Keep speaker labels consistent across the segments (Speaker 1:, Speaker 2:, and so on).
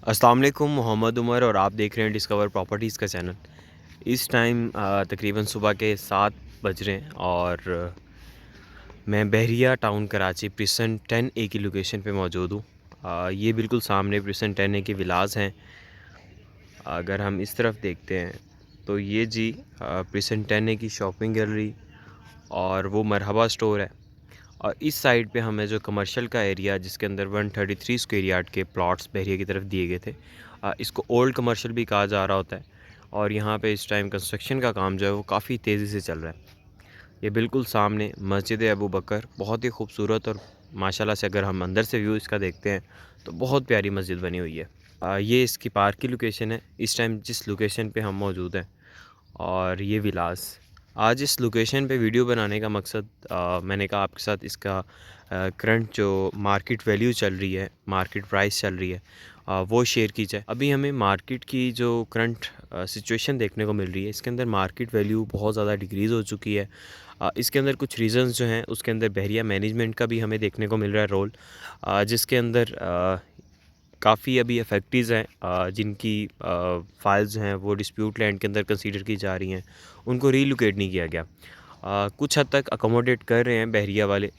Speaker 1: अस्सलाम वालेकुम, मोहम्मद उमर और आप देख रहे हैं डिस्कवर प्रॉपर्टीज़ का चैनल। इस टाइम तकरीबन सुबह के 7 बज रहे हैं और मैं बहरिया टाउन कराची प्रिसन 10A की लोकेशन पे मौजूद हूँ। ये बिल्कुल सामने प्रिसन 10A के विलास हैं। अगर हम इस तरफ देखते हैं तो ये जी प्रिसन 10A की शॉपिंग गैलरी और वो मरहबा स्टोर है। और इस साइड पे हमें जो कमर्शियल का एरिया जिसके अंदर 133 स्क्वायर यार्ड के प्लॉट्स बहरिया की तरफ दिए गए थे, इसको ओल्ड कमर्शियल भी कहा जा रहा होता है। और यहाँ पे इस टाइम कंस्ट्रक्शन का काम जो है वो काफ़ी तेज़ी से चल रहा है। ये बिल्कुल सामने मस्जिद अबू बकर, बहुत ही खूबसूरत और माशाल्लाह से अगर हम अंदर से व्यू इसका देखते हैं तो बहुत प्यारी मस्जिद बनी हुई है। ये इसकी पार्क की लोकेशन है इस टाइम जिस लोकेशन पे हम मौजूद हैं। और ये विलास आज इस लोकेशन पे वीडियो बनाने का मकसद, मैंने कहा आपके साथ इसका करंट जो मार्केट वैल्यू चल रही है, मार्केट प्राइस चल रही है, वो शेयर की जाए। अभी हमें मार्केट की जो करंट सिचुएशन देखने को मिल रही है, इसके अंदर मार्केट वैल्यू बहुत ज़्यादा डिक्रीज़ हो चुकी है। इसके अंदर कुछ रीज़न्स जो हैं उसके अंदर बहरिया मैनेजमेंट का भी हमें देखने को मिल रहा है रोल, जिसके अंदर काफ़ी अभी अफेक्टिव्स हैं, जिनकी फाइल्स हैं वो डिस्प्यूट लैंड के अंदर कंसीडर की जा रही हैं, उनको रीलोकेट नहीं किया गया। कुछ हद तक अकोमोडेट कर रहे हैं बहरिया वाले,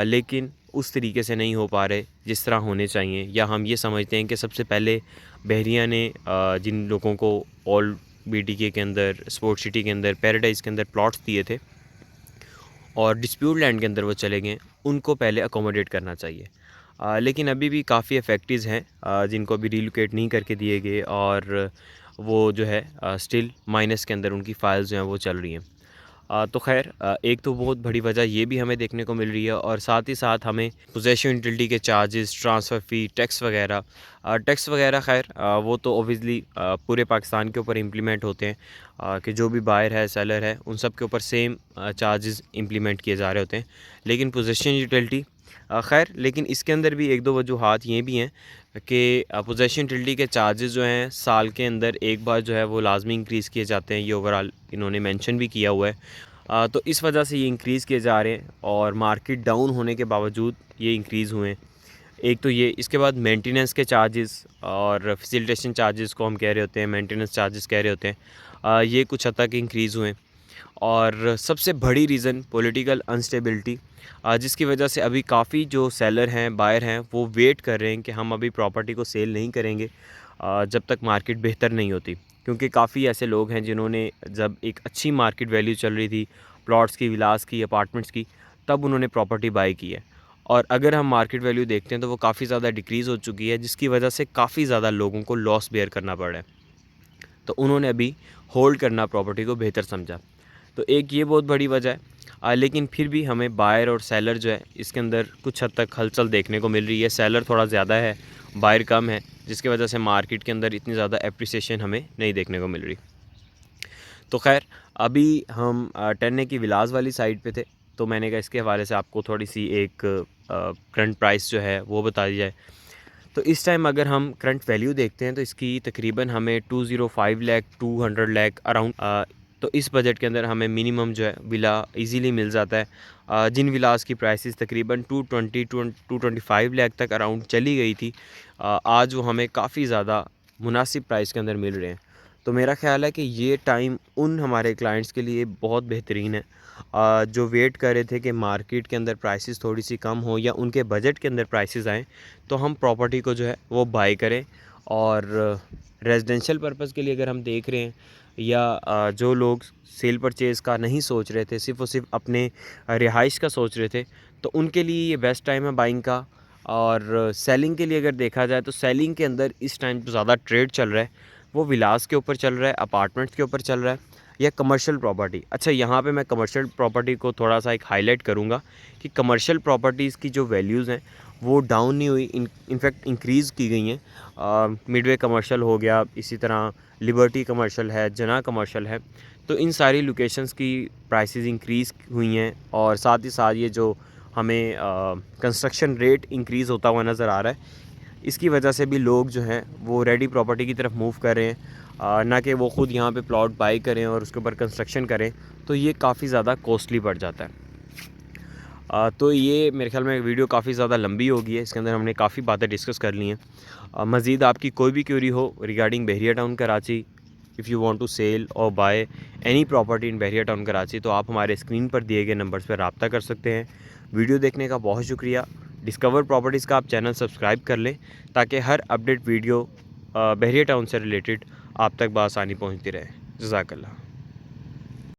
Speaker 1: लेकिन उस तरीके से नहीं हो पा रहे जिस तरह होने चाहिए। या हम ये समझते हैं कि सबसे पहले बहरिया ने जिन लोगों को ओल्ड BTK के अंदर, स्पोर्ट सिटी के अंदर, पैराडाइज़ के अंदर प्लॉट्स दिए थे और डिस्प्यूट लैंड के अंदर वो चले गए, उनको पहले अकोमोडेट करना चाहिए। लेकिन अभी भी काफ़ी अफेक्टिव्स हैं जिनको अभी रीलोकेट नहीं करके दिए गए और वो जो है स्टिल माइनस के अंदर उनकी फ़ाइल्स जो हैं वो चल रही हैं। तो ख़ैर, एक तो बहुत बड़ी वजह ये भी हमें देखने को मिल रही है और साथ ही साथ हमें पोजेशन यूटिलिटी के चार्जेस, ट्रांसफ़र फ़ी, टैक्स वगैरह ख़ैर वो तो ऑब्वियसली पूरे पाकिस्तान के ऊपर इम्प्लीमेंट होते हैं, कि जो भी बायर है, सेलर है, उन सब के ऊपर सेम चार्जेस इम्प्लीमेंट किए जा रहे होते हैं। लेकिन पोजेशन यूटिलिटी ख़ैर, लेकिन इसके अंदर भी एक दो वजूहात ये भी हैं कि पोजेशन यूटिलिटी के चार्जेस जो हैं साल के अंदर एक बार जो है वो लाजमी इंक्रीज़ किए जाते हैं। ये ओवरऑल इन्होंने मेंशन भी किया हुआ है। तो इस वजह से ये इंक्रीज़ किए जा रहे हैं और मार्केट डाउन होने के बावजूद ये इंक्रीज़ हुए हैं। एक तो ये, इसके बाद मेंटेनेंस के चार्जेस और फैसिलिटेशन चार्जेस को हम कह रहे होते हैं, मेंटेनेंस चार्जेस कह रहे होते हैं, ये कुछ हद तक इंक्रीज़ हुए हैं। और सबसे बड़ी रीज़न पॉलिटिकल अनस्टेबिलिटी, जिसकी वजह से अभी काफ़ी जो सेलर हैं, बायर हैं, वो वेट कर रहे हैं कि हम अभी प्रॉपर्टी को सेल नहीं करेंगे जब तक मार्केट बेहतर नहीं होती। क्योंकि काफ़ी ऐसे लोग हैं जिन्होंने जब एक अच्छी मार्केट वैल्यू चल रही थी प्लॉट्स की, विलास की, अपार्टमेंट्स की, तब उन्होंने प्रॉपर्टी बाई की है। और अगर हम मार्केट वैल्यू देखते हैं तो वो काफ़ी ज़्यादा डिक्रीज़ हो चुकी है, जिसकी वजह से काफ़ी ज़्यादा लोगों को लॉस बेयर करना पड़ रहा है। तो उन्होंने अभी होल्ड करना प्रॉपर्टी को बेहतर समझा। तो एक ये बहुत बड़ी वजह है। लेकिन फिर भी हमें बायर और सेलर जो है इसके अंदर कुछ हद तक हलचल देखने को मिल रही है। सेलर थोड़ा ज़्यादा है, बायर कम है, जिसकी वजह से मार्केट के अंदर इतनी ज़्यादा एप्रिसिएशन हमें नहीं देखने को मिल रही। तो खैर, अभी हम 10A की विलास वाली साइड पे थे, तो मैंने कहा इसके हवाले से आपको थोड़ी सी एक करंट प्राइस जो है वो बता दी जाए। तो इस टाइम अगर हम करंट वैल्यू देखते हैं तो इसकी तकरीबन हमें 205 लाख 200 लाख अराउंड, तो इस बजट के अंदर हमें मिनिमम जो है विला इजीली मिल जाता है। जिन विलास की प्राइसेस तकरीबन 225 लाख तक अराउंड चली गई थी, आज वो हमें काफ़ी ज़्यादा मुनासिब प्राइस के अंदर मिल रहे हैं। तो मेरा ख़्याल है कि ये टाइम उन हमारे क्लाइंट्स के लिए बहुत बेहतरीन है, जो वेट कर रहे थे कि मार्केट के अंदर प्राइसेस थोड़ी सी कम हो या उनके बजट के अंदर प्राइसेस आएँ तो हम प्रॉपर्टी को जो है वो बाई करें। और रेजिडेंशियल पर्पस के लिए अगर हम देख रहे हैं या जो लोग सेल परचेज़ का नहीं सोच रहे थे, सिर्फ़ और सिर्फ अपने रिहाइश का सोच रहे थे, तो उनके लिए ये बेस्ट टाइम है बाइंग का। और सेलिंग के लिए अगर देखा जाए तो सेलिंग के अंदर इस टाइम जो ज़्यादा ट्रेड चल रहा है वो विलास के ऊपर चल रहा है, अपार्टमेंट्स के ऊपर चल रहा है या कमर्शियल प्रॉपर्टी। अच्छा, यहाँ पे मैं कमर्शियल प्रॉपर्टी को थोड़ा सा एक हाईलाइट करूँगा कि कमर्शियल प्रॉपर्टीज़ की जो वैल्यूज़ हैं वो डाउन नहीं हुई, इनफैक्ट इंक्रीज़ की गई हैं। मिडवे कमर्शियल हो गया, इसी तरह लिबर्टी कमर्शियल है, जना कमर्शियल है। तो इन सारी लोकेशंस की प्राइसेस इंक्रीज़ हुई हैं और साथ ही साथ ये जो हमें कंस्ट्रक्शन रेट इंक्रीज़ होता हुआ नज़र आ रहा है, इसकी वजह से भी लोग जो हैं वो रेडी प्रॉपर्टी की तरफ मूव कर रहे हैं, ना कि वो ख़ुद यहाँ पे प्लॉट बाई करें और उसके ऊपर कंस्ट्रक्शन करें, तो ये काफ़ी ज़्यादा कॉस्टली पड़ जाता है। तो ये मेरे ख्याल में वीडियो काफ़ी ज़्यादा लंबी हो गई है, इसके अंदर हमने काफ़ी बातें डिस्कस कर ली हैं। मज़ीद आपकी कोई भी क्वेरी हो regarding Bahria town Karachi, if you want to sell or buy any property in Bahria town Karachi, तो आप हमारे स्क्रीन पर दिए गए नंबर्स पर रब्ता कर सकते हैं। वीडियो देखने का बहुत शुक्रिया। डिस्कवर प्रॉपर्टीज़ का आप चैनल सब्सक्राइब कर लें ताकि हर अपडेट वीडियो बहरिया टाउन से रिलेटेड आप तक बआसानी पहुँचती रहे। जज़ाकल्लाह।